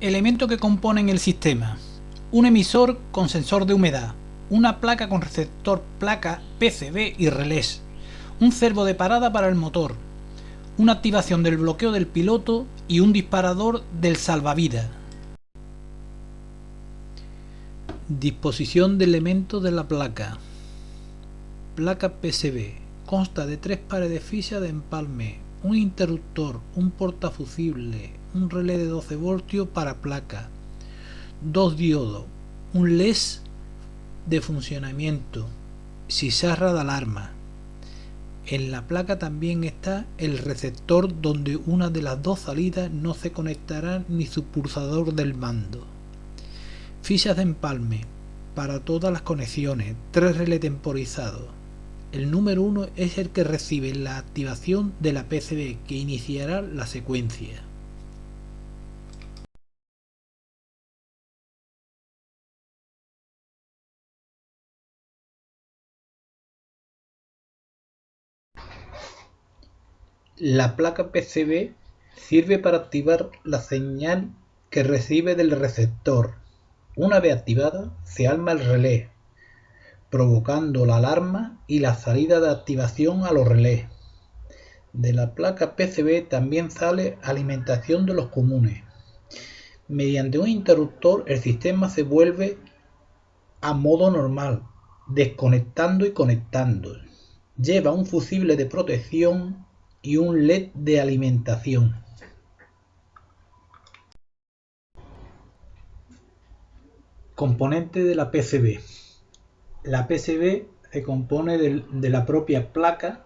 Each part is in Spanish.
Elementos que componen el sistema: un emisor con sensor de humedad, una placa con receptor placa, PCB y relés, un servo de parada para el motor, una activación del bloqueo del piloto y un disparador del salvavidas. Disposición de elementos de la placa. Placa PCB consta de 3 pares de fichas de empalme, un interruptor, un portafusible, un relé de 12 voltios para placa, 2 diodos, un LED de funcionamiento, cizarra de alarma. En la placa también está el receptor, donde una de las dos salidas no se conectará ni su pulsador del mando. Fichas de empalme para todas las conexiones, 3 relés temporizados. El número 1 es el que recibe la activación de la PCB, que iniciará la secuencia. La placa PCB sirve para activar la señal que recibe del receptor. Una vez activada, se arma el relé, provocando la alarma y la salida de activación a los relés. De la placa PCB también sale alimentación de los comunes. Mediante un interruptor el sistema se vuelve a modo normal, desconectando y conectando. Lleva un fusible de protección y un LED de alimentación. Componentes de la PCB. La PCB se compone de la propia placa,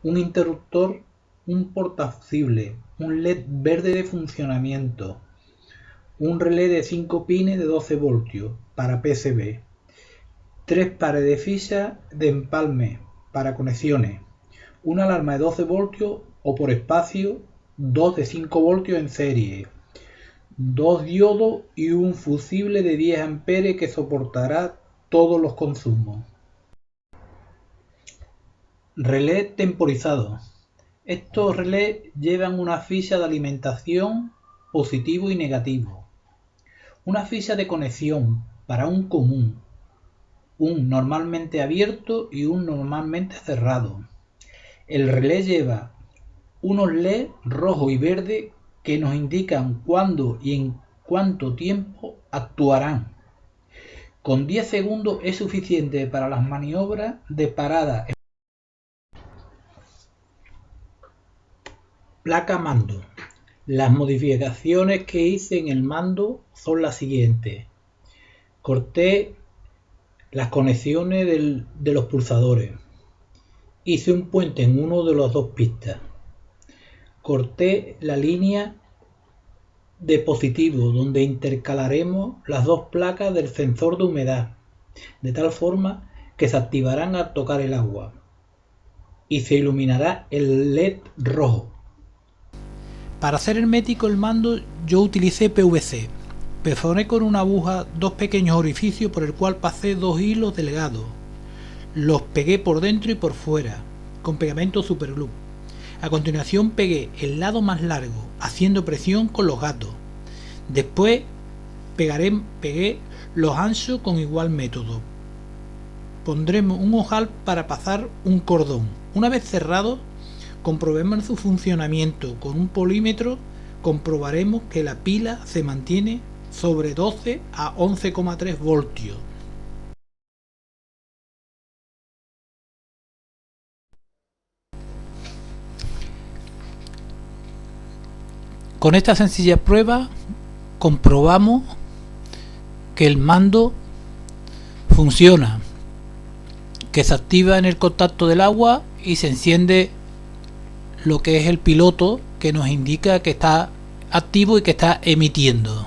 un interruptor, un portafusible, un LED verde de funcionamiento, un relé de 5 pines de 12 voltios para PCB, 3 pares de fichas de empalme para conexiones, una alarma de 12 voltios o por espacio, 2 de 5 voltios en serie, 2 diodos y un fusible de 10 amperes que soportará todos los consumos. Relé temporizado. Estos relés llevan una ficha de alimentación positivo y negativo, una ficha de conexión para un común, un normalmente abierto y un normalmente cerrado. El relé lleva unos LED rojo y verde que nos indican cuándo y en cuánto tiempo actuarán. Con 10 segundos es suficiente para las maniobras de parada. Placa mando. Las modificaciones que hice en el mando son las siguientes. Corté las conexiones de los pulsadores. Hice un puente en uno de las dos pistas. Corté la línea de positivo, donde intercalaremos las dos placas del sensor de humedad, de tal forma que se activarán al tocar el agua y se iluminará el LED rojo. Para hacer hermético el mando yo utilicé PVC. Perforé con una aguja 2 pequeños orificios por el cual pasé 2 hilos delgados. Los pegué por dentro y por fuera con pegamento superglue. A continuación pegué el lado más largo haciendo presión con los gatos. Después pegué los anchos con igual método. Pondremos un ojal para pasar un cordón. Una vez cerrado, comprobemos su funcionamiento. Con un polímetro comprobaremos que la pila se mantiene sobre 12 a 11,3 voltios. Con esta sencilla prueba comprobamos que el mando funciona, que se activa en el contacto del agua y se enciende lo que es el piloto, que nos indica que está activo y que está emitiendo.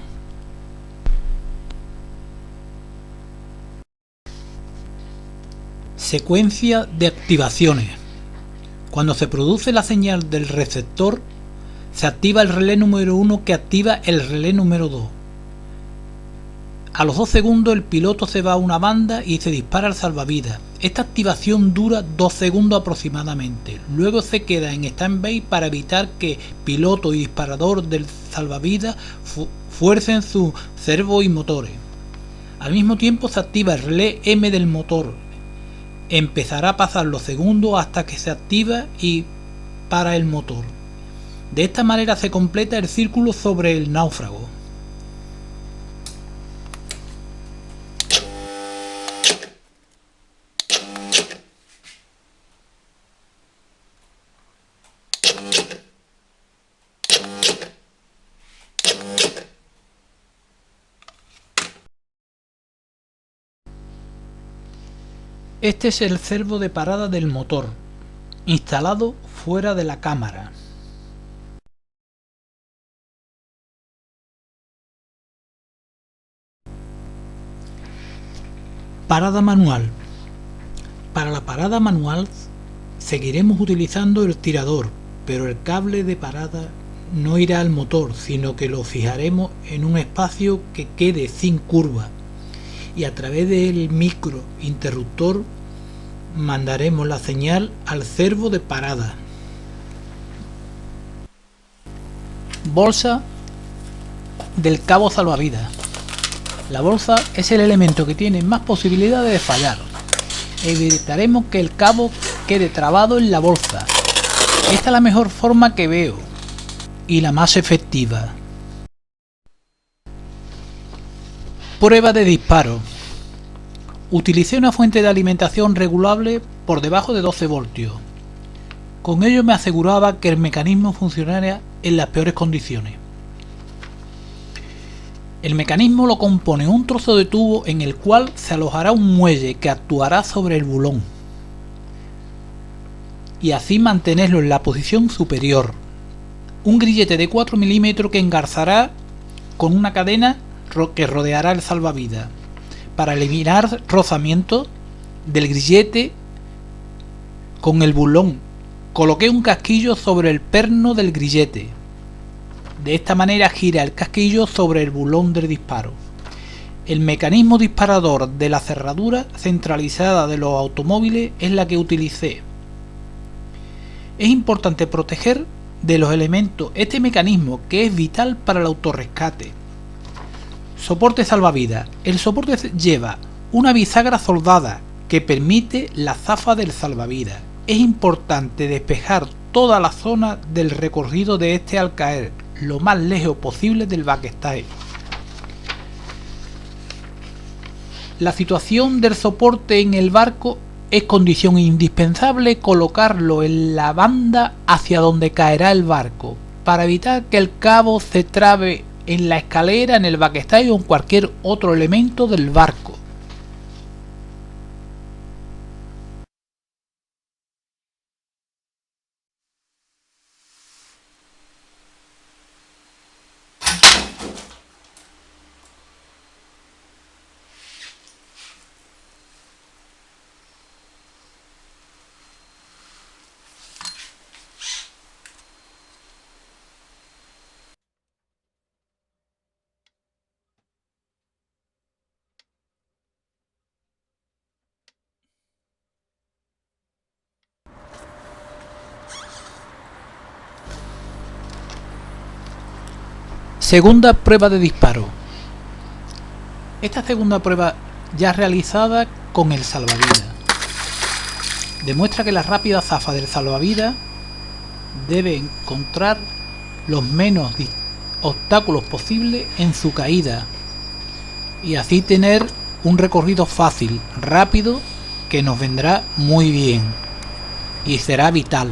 Secuencia de activaciones. Cuando se produce la señal del receptor, se activa el relé número 1, que activa el relé número 2. A los 2 segundos el piloto se va a una banda y se dispara el salvavidas. Esta activación dura 2 segundos aproximadamente. Luego se queda en stand-by para evitar que piloto y disparador del salvavidas fuercen sus servos y motores. Al mismo tiempo se activa el relé M del motor. Empezará a pasar los segundos hasta que se activa y para el motor. De esta manera se completa el círculo sobre el náufrago. Este es el servo de parada del motor, instalado fuera de la cámara. Parada manual. Para la parada manual seguiremos utilizando el tirador, pero el cable de parada no irá al motor, sino que lo fijaremos en un espacio que quede sin curva, y a través del micro interruptor mandaremos la señal al servo de parada. Bolsa del cabo salvavidas. La bolsa es el elemento que tiene más posibilidades de fallar. Evitaremos que el cabo quede trabado en la bolsa. Esta es la mejor forma que veo y la más efectiva. Prueba de disparo. Utilicé una fuente de alimentación regulable por debajo de 12 voltios. Con ello me aseguraba que el mecanismo funcionara en las peores condiciones. El mecanismo lo compone un trozo de tubo en el cual se alojará un muelle que actuará sobre el bulón y así mantenerlo en la posición superior. Un grillete de 4 milímetros que engarzará con una cadena que rodeará el salvavidas. Para eliminar rozamiento del grillete con el bulón, coloqué un casquillo sobre el perno del grillete. De esta manera gira el casquillo sobre el bulón del disparo. El mecanismo disparador de la cerradura centralizada de los automóviles es la que utilicé. Es importante proteger de los elementos este mecanismo, que es vital para el autorrescate. Soporte salvavidas. El soporte lleva una bisagra soldada que permite la zafa del salvavidas. Es importante despejar toda la zona del recorrido de este al caer lo más lejos posible del backstay. La situación del soporte en el barco es condición indispensable colocarlo en la banda hacia donde caerá el barco, para evitar que el cabo se trabe en la escalera, en el backstay o en cualquier otro elemento del barco. Segunda prueba de disparo. Esta segunda prueba ya realizada con el salvavidas demuestra que la rápida zafa del salvavidas debe encontrar los menos obstáculos posibles en su caída y así tener un recorrido fácil, rápido, que nos vendrá muy bien y será vital.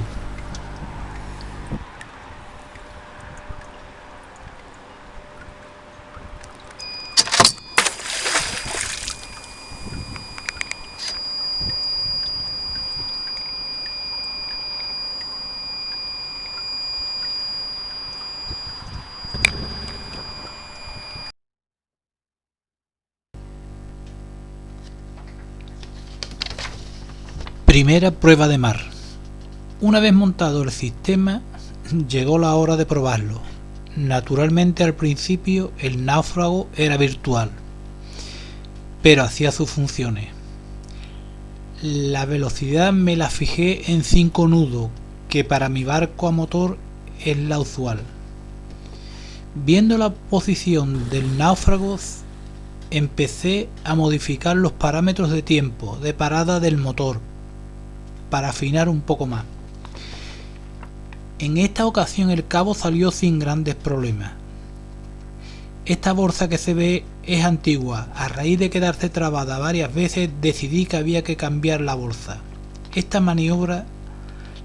Primera prueba de mar. Una vez montado el sistema, llegó la hora de probarlo. Naturalmente, al principio el náufrago era virtual. pero hacía sus funciones. La velocidad me la fijé en 5 nudos, que para mi barco a motor es la usual. Viendo la posición del náufrago, empecé a modificar los parámetros de tiempo de parada del motor para afinar un poco más. En esta ocasión el cabo salió sin grandes problemas. Esta bolsa que se ve es antigua. A raíz de quedarse trabada varias veces decidí que había que cambiar la bolsa. Esta maniobra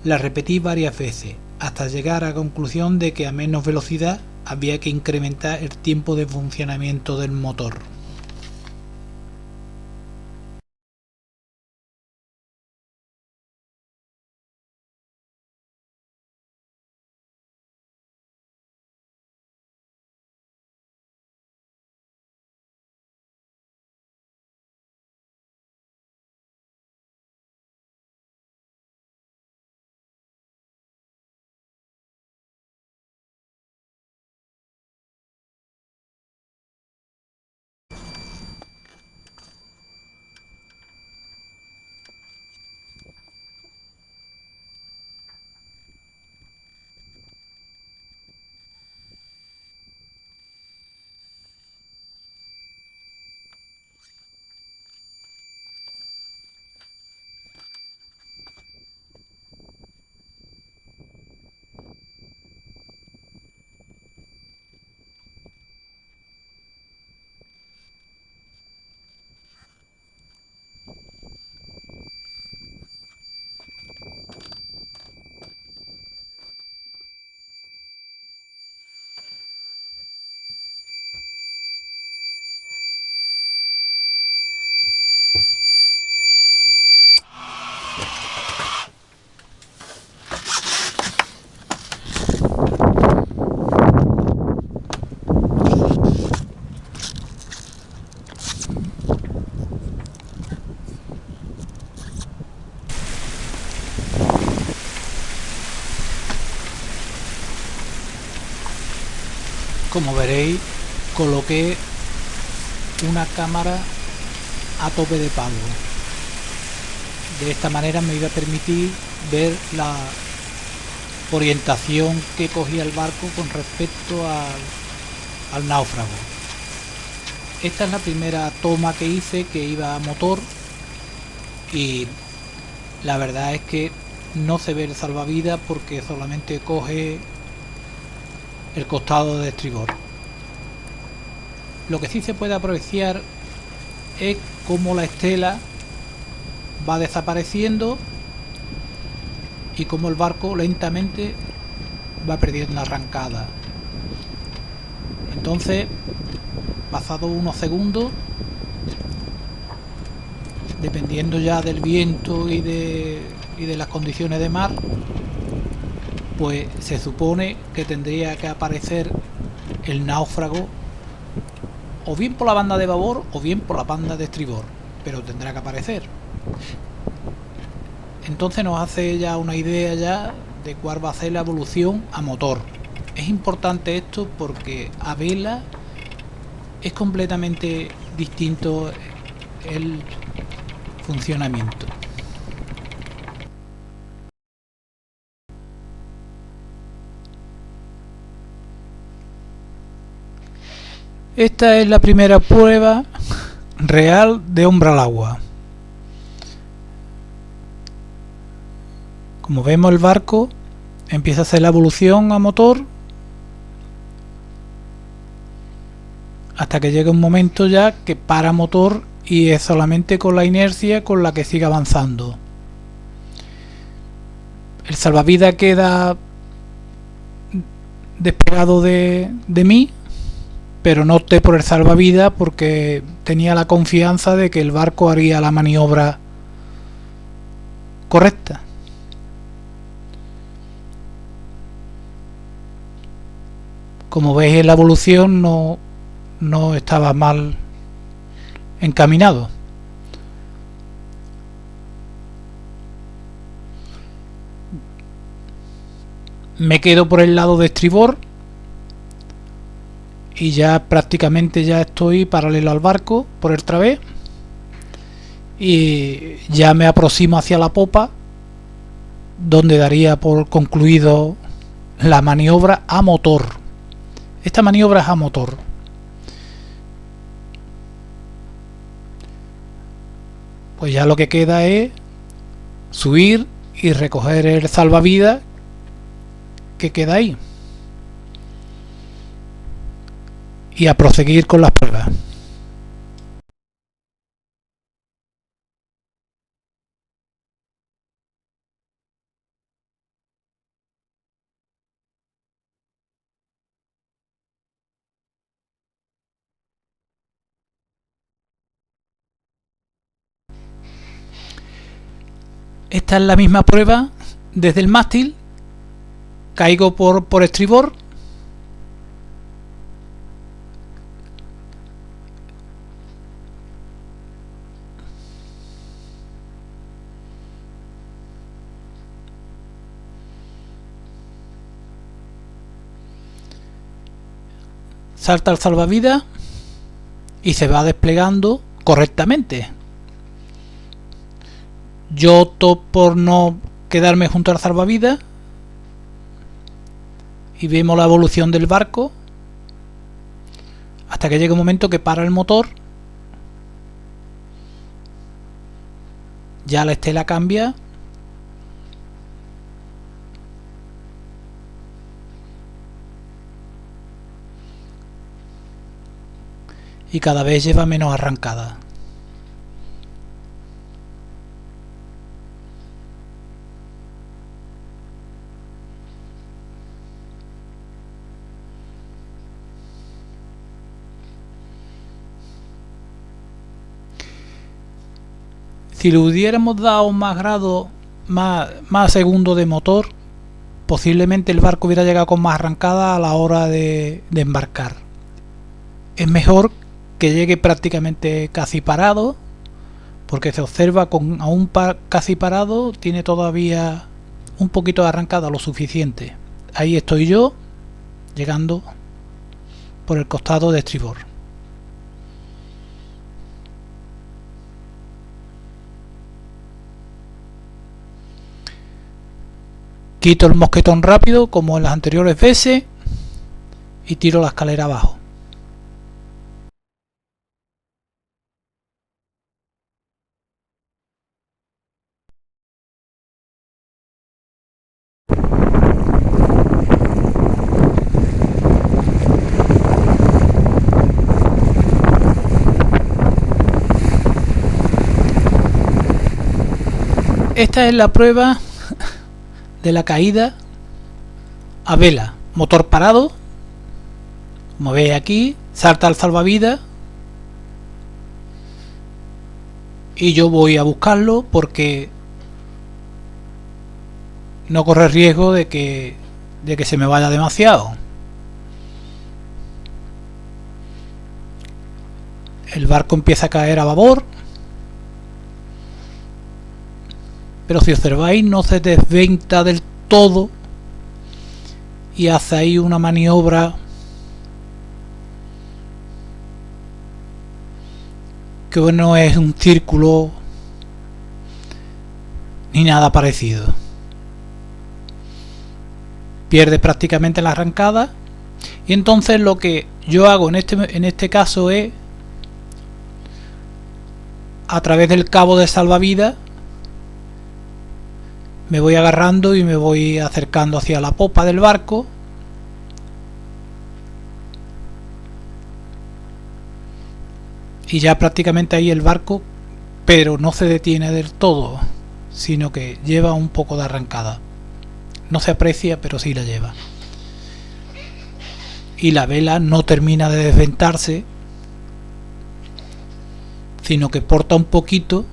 la repetí varias veces hasta llegar a la conclusión de que a menos velocidad había que incrementar el tiempo de funcionamiento del motor. Como veréis, coloqué una cámara a tope de palo. De esta manera me iba a permitir ver la orientación que cogía el barco con respecto al náufrago. Esta es la primera toma que hice, que iba a motor, y la verdad es que no se ve el salvavidas porque solamente coge el costado de estribor. Lo que sí se puede apreciar es cómo la estela va desapareciendo y cómo el barco lentamente va perdiendo arrancada. Entonces, pasados unos segundos, dependiendo ya del viento y de las condiciones de mar, pues se supone que tendría que aparecer el náufrago o bien por la banda de babor o bien por la banda de estribor, pero tendrá que aparecer. Entonces nos hace ya una idea ya de cuál va a ser la evolución a motor. Es importante esto porque a vela es completamente distinto el funcionamiento. Esta es la primera prueba real de hombre al agua. Como vemos, el barco empieza a hacer la evolución a motor hasta que llega un momento ya que para motor y es solamente con la inercia con la que sigue avanzando. El salvavidas queda despegado de mí, pero no opté por el salvavidas porque tenía la confianza de que el barco haría la maniobra correcta. Como veis, en la evolución no estaba mal encaminado. Me quedo por el lado de estribor y ya prácticamente ya estoy paralelo al barco por el través. y ya me aproximo hacia la popa, donde daría por concluido la maniobra a motor. Esta maniobra es a motor. Pues ya lo que queda es subir y recoger el salvavidas que queda ahí, y a proseguir con las pruebas. Esta es la misma prueba desde el mástil. Caigo por estribor, salta el salvavidas y se va desplegando correctamente. Yo opto por no quedarme junto al salvavidas y vemos la evolución del barco hasta que llega un momento que para el motor, ya la estela cambia y cada vez lleva menos arrancada. Si le hubiéramos dado más grado, más segundo de motor, posiblemente el barco hubiera llegado con más arrancada a la hora de embarcar. Es mejor que llegue prácticamente casi parado, porque se observa con aún casi parado, tiene todavía un poquito de arrancada, lo suficiente. Ahí estoy yo, llegando por el costado de estribor. Quito el mosquetón rápido, como en las anteriores veces, y tiro la escalera abajo. Esta es la prueba de la caída a vela. Motor parado, como veis aquí, salta el salvavidas y yo voy a buscarlo porque no corre riesgo de que se me vaya demasiado. El barco empieza a caer a babor, pero si observáis no se desventa del todo y hace ahí una maniobra que no es un círculo ni nada parecido. Pierde prácticamente la arrancada y entonces lo que yo hago en este caso es, a través del cabo de salvavidas, me voy agarrando y me voy acercando hacia la popa del barco, y ya prácticamente ahí el barco, pero no se detiene del todo, sino que lleva un poco de arrancada. No se aprecia, pero sí la lleva. Y la vela no termina de desventarse, sino que porta un poquito.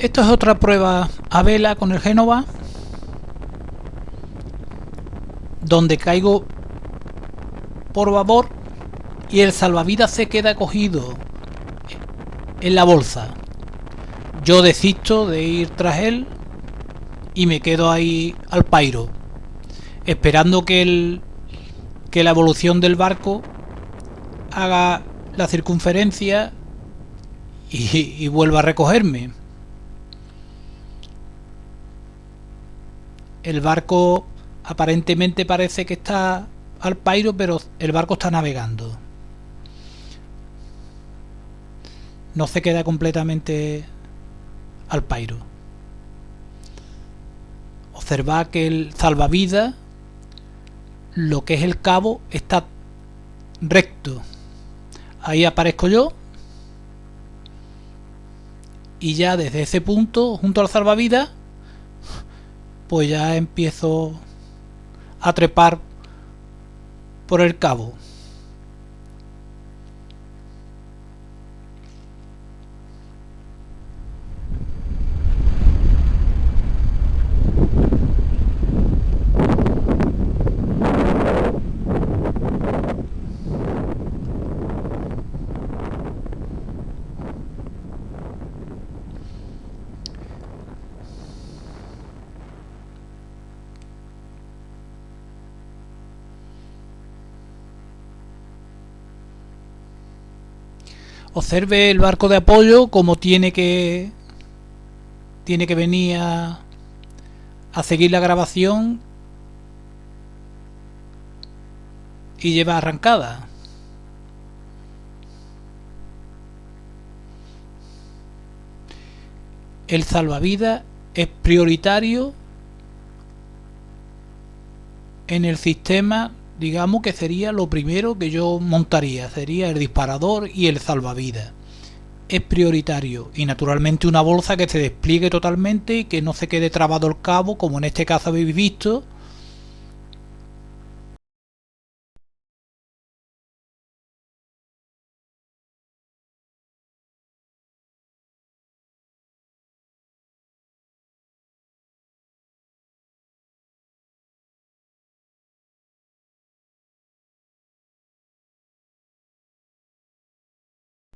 Esto es otra prueba a vela con el Génova, donde caigo por babor y el salvavidas se queda cogido en la bolsa. Yo desisto de ir tras él y me quedo ahí al pairo, esperando que la evolución del barco haga la circunferencia y vuelva a recogerme. El barco aparentemente parece que está al pairo, pero el barco está navegando. No se queda completamente al pairo. Observad que el salvavidas, lo que es el cabo, está recto. Ahí aparezco yo y ya desde ese punto, junto al salvavidas, pues ya empiezo a trepar por el cabo. Observe el barco de apoyo como tiene que venir a seguir la grabación y lleva arrancada. El salvavidas es prioritario en el sistema. Digamos que sería lo primero que yo montaría, sería el disparador y el salvavidas. Es prioritario, y naturalmente una bolsa que se despliegue totalmente y que no se quede trabado el cabo, como en este caso habéis visto,